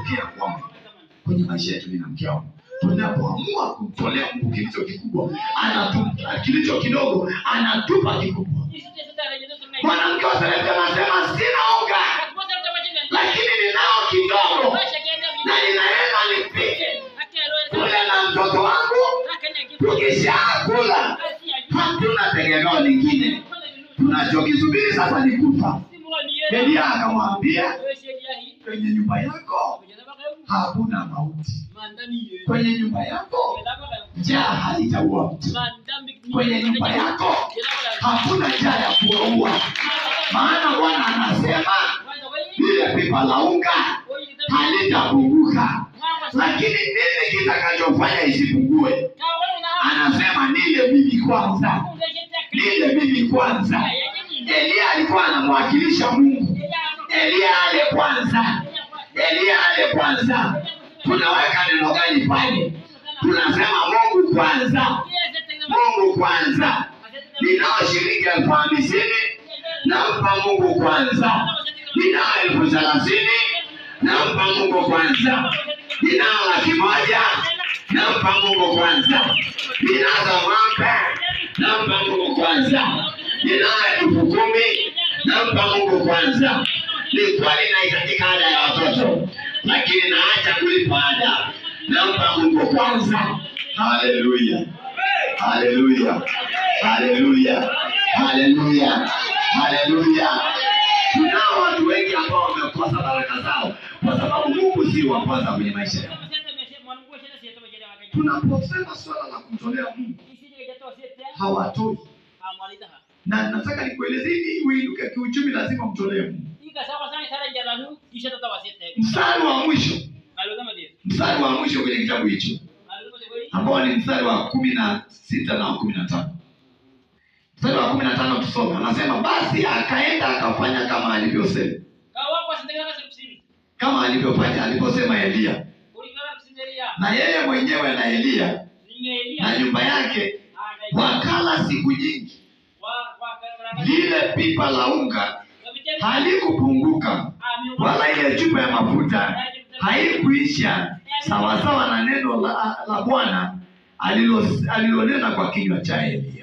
inatokea kwamba kwenye maisha yetu na mke wangu, tunapoamua kumtolea Mungu kilicho kikubwa, anatupa kilicho kidogo, anatupa kikubwa. Mwanamke wa Sarepta anasema sina unga, lakini ninao kidogo na ninaenda nipike kule na mtoto wangu. Tukishakula hatuna tegemeo lingine, tunachokisubiri sasa ni kufa. Elia akamwambia, kwenye nyumba yako hakuna mauti, kwenye nyumba yako njaa haitaua mtu, kwenye nyumba yako hakuna njaa ya kuua. Maana Bwana anasema ile pipa la unga halitapunguka, lakini nini kitakachofanya isipungue? Anasema nile mimi kwanza, nile mimi kwanza. Elia alikuwa anamwakilisha Mungu. Elia ale kwanza, Elia ale kwanza. Tunaweka neno gani pale? Tunasema Mungu kwanza, Mungu kwanza. Ninao shilingi 50,000, nampa Mungu kwanza. Ninao 30,000, nampa Mungu kwanza. Ninao 100,000, nampa Mungu kwanza. Ninazo ng'ombe, nampa Mungu kwanza. Ninao 10,000, nampa Mungu kwanza. Ni kweli nahitajika ada ya watoto, lakini naacha kulipa ada, nampa Mungu kwanza. Haleluya, haleluya, haleluya, haleluya, haleluya. Tunao watu wengi ambao wamekosa baraka zao kwa sababu Mungu si wa kwanza kwenye maisha yao. Tunaposema swala la kumtolea Mungu, hawatoi. Na nataka nikueleze hivi, uinuke kiuchumi lazima mtolee Mungu. Mstari wa mwisho, mstari wa mwisho kwenye kitabu hicho, ambao ni mstari wa 16 na 15. Mstari wa 15 tusome, anasema basi akaenda akafanya kama alivyosema. Kama alivyofanya aliposema Elia. Na yeye mwenyewe na Elia na nyumba yake wakala siku nyingi. Lile pipa la unga halikupunguka, wala ile chupa ya mafuta haikuisha, sawa sawa na neno la Bwana alilonena kwa kinywa cha Elia.